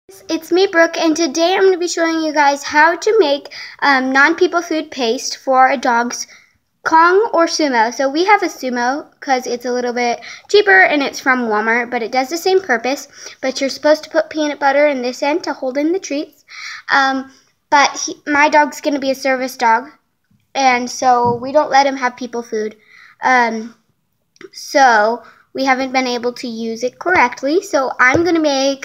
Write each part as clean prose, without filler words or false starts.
It's me, Brooke, and today I'm going to be showing you guys how to make non-people food paste for a dog's Kong or Sumo. So we have a Sumo because it's a little bit cheaper and it's from Walmart, but it does the same purpose. But you're supposed to put peanut butter in this end to hold in the treats. My dog's going to be a service dog, and so we don't let him have people food. So we haven't been able to use it correctly. So I'm going to make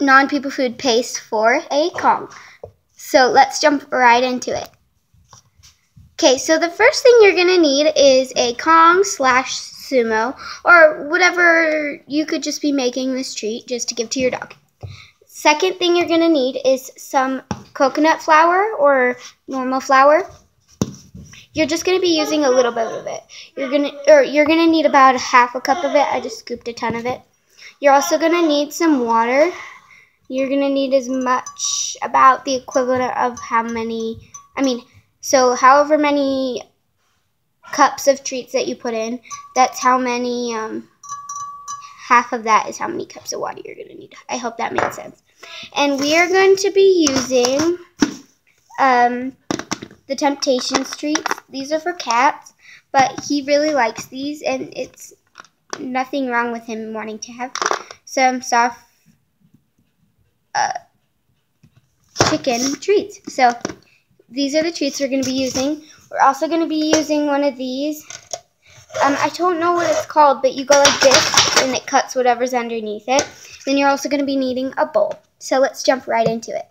non-people food paste for a Kong. So let's jump right into it. Okay, so the first thing you're going to need is a Kong / Sumo, or whatever. You could just be making this treat just to give to your dog. Second thing you're going to need is some coconut flour or normal flour. You're just going to be using a little bit of it. You're going to need about half a cup of it. I just scooped a ton of it. You're also going to need some water. You're going to need as much, about the equivalent of however many cups of treats that you put in, that's how many, half of that is how many cups of water you're going to need. I hope that made sense. And we are going to be using the Temptations treats. These are for cats, but he really likes these, and it's nothing wrong with him wanting to have some soft chicken treats. So these are the treats we're going to be using. We're also going to be using one of these. I don't know what it's called, but you go like this and it cuts whatever's underneath it. Then you're also going to be needing a bowl. So let's jump right into it.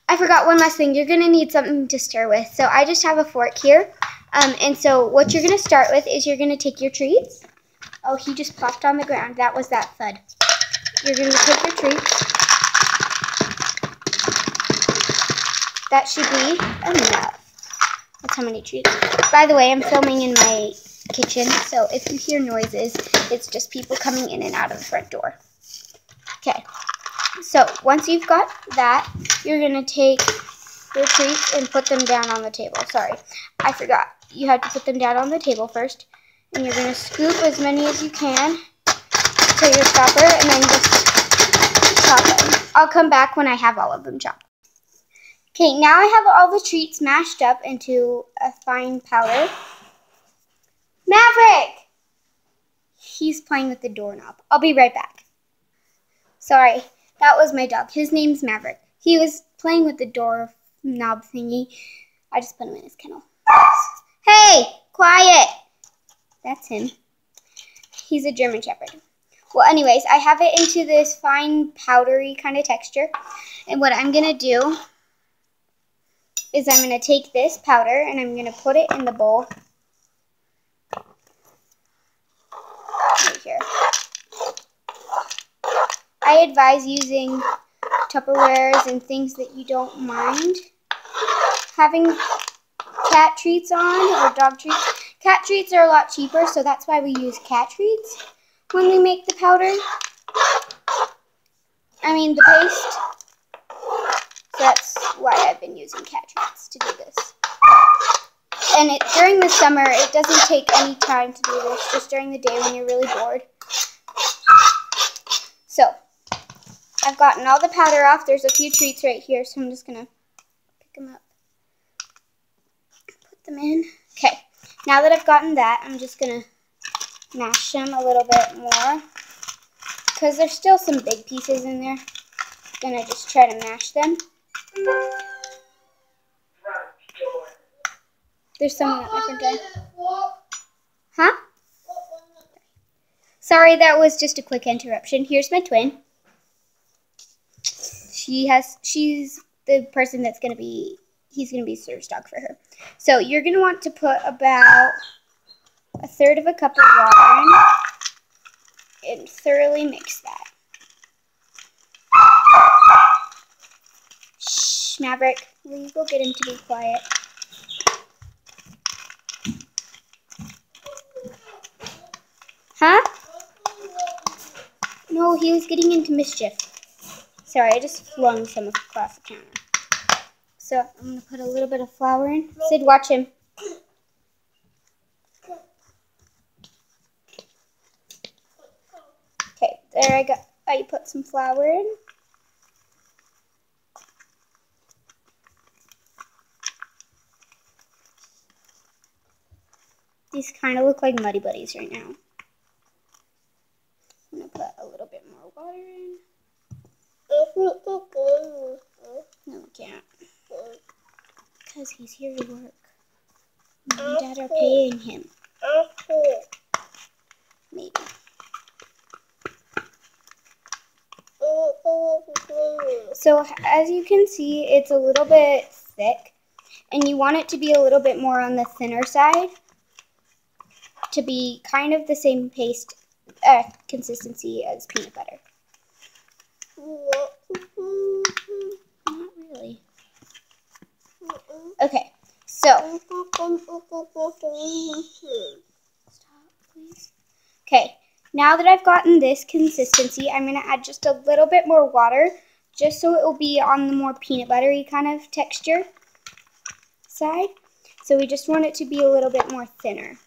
I forgot one last thing. You're going to need something to stir with. So I just have a fork here. And so what you're going to start with is you're going to take your treats. Oh, he just plopped on the ground. That was that thud. You're going to take your treats. That should be enough. That's how many treats. By the way, I'm filming in my kitchen, so if you hear noises, it's just people coming in and out of the front door. Okay, so once you've got that, you're going to take your treats and put them down on the table. Sorry, I forgot. You have to put them down on the table first, and you're going to scoop as many as you can to your chopper, and then just chop them. I'll come back when I have all of them chopped. Okay, now I have all the treats mashed up into a fine powder. Maverick! He's playing with the doorknob. I'll be right back. Sorry, that was my dog. His name's Maverick. He was playing with the doorknob thingy. I just put him in his kennel. Hey, quiet! That's him. He's a German Shepherd. Well, anyways, I have it into this fine powdery kind of texture. And what I'm going to do is I'm going to take this powder and I'm going to put it in the bowl right here. I advise using Tupperwares and things that you don't mind having cat treats on or dog treats. Cat treats are a lot cheaper, so that's why we use cat treats when we make the powder. The paste. So that's why I've been using cat treats to do this. And during the summer, it doesn't take any time to do this, just during the day when you're really bored. So, I've gotten all the powder off. There's a few treats right here, so I'm just going to pick them up. Put them in. Okay, now that I've gotten that, I'm just going to mash them a little bit more, because there's still some big pieces in there. I'm going to just try to mash them. There's someone at my front door. Huh? Sorry, that was just a quick interruption. Here's my twin. She's the person he's going to be service dog for her. So you're going to want to put about 1/3 of a cup of water in and thoroughly mix that. Shh, Maverick, will you go get him to be quiet? Huh? No, he was getting into mischief. Sorry, I just flung some across the counter. So I'm going to put a little bit of flour in. Sid, watch him. Okay, there I put some flour in. These kind of look like Muddy Buddies right now. I'm going to put a little bit more water in. No, I can't. Because he's here to work. Mom and Dad are paying him. Maybe. So as you can see, it's a little bit thick. And you want it to be a little bit more on the thinner side. To be kind of the same paste consistency as peanut butter. Not really. Okay, so. Stop, please. Okay, now that I've gotten this consistency, I'm going to add just a little bit more water, just so it will be on the more peanut buttery kind of texture side. So we just want it to be a little bit more thinner.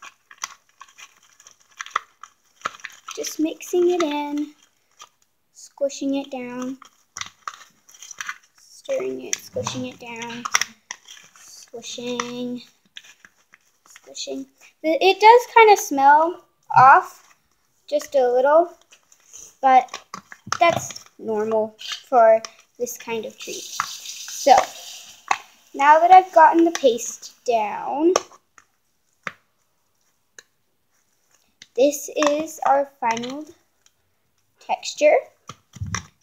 Just mixing it in, squishing it down, stirring it, squishing it down, squishing. It does kind of smell off just a little, but that's normal for this kind of treat. So, now that I've gotten the paste down, this is our final texture.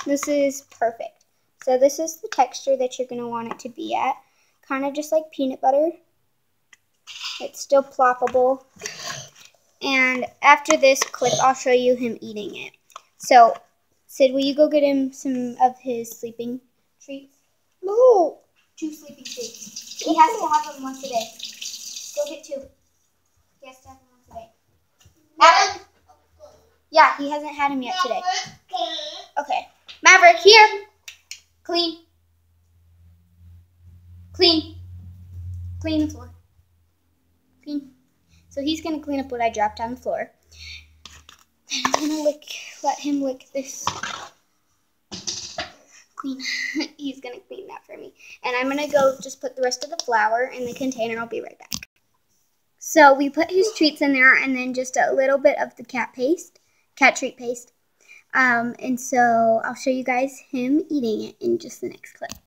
This is perfect. So this is the texture that you're going to want it to be at. Kind of just like peanut butter. It's still ploppable. And after this clip, I'll show you him eating it. So, Sid, will you go get him some of his sleeping treats? No. 2 sleeping treats. He has to have them once a day. Go get 2. He has to have them once a day. Maverick? Yeah, he hasn't had him yet today. Okay. Maverick, here. Clean. Clean. Clean the floor. Clean. So he's going to clean up what I dropped on the floor. And I'm going to let him lick this. Clean. He's going to clean that for me. And I'm going to go just put the rest of the flour in the container. I'll be right back. So we put his treats in there and then just a little bit of the cat treat paste. And so I'll show you guys him eating it in just the next clip.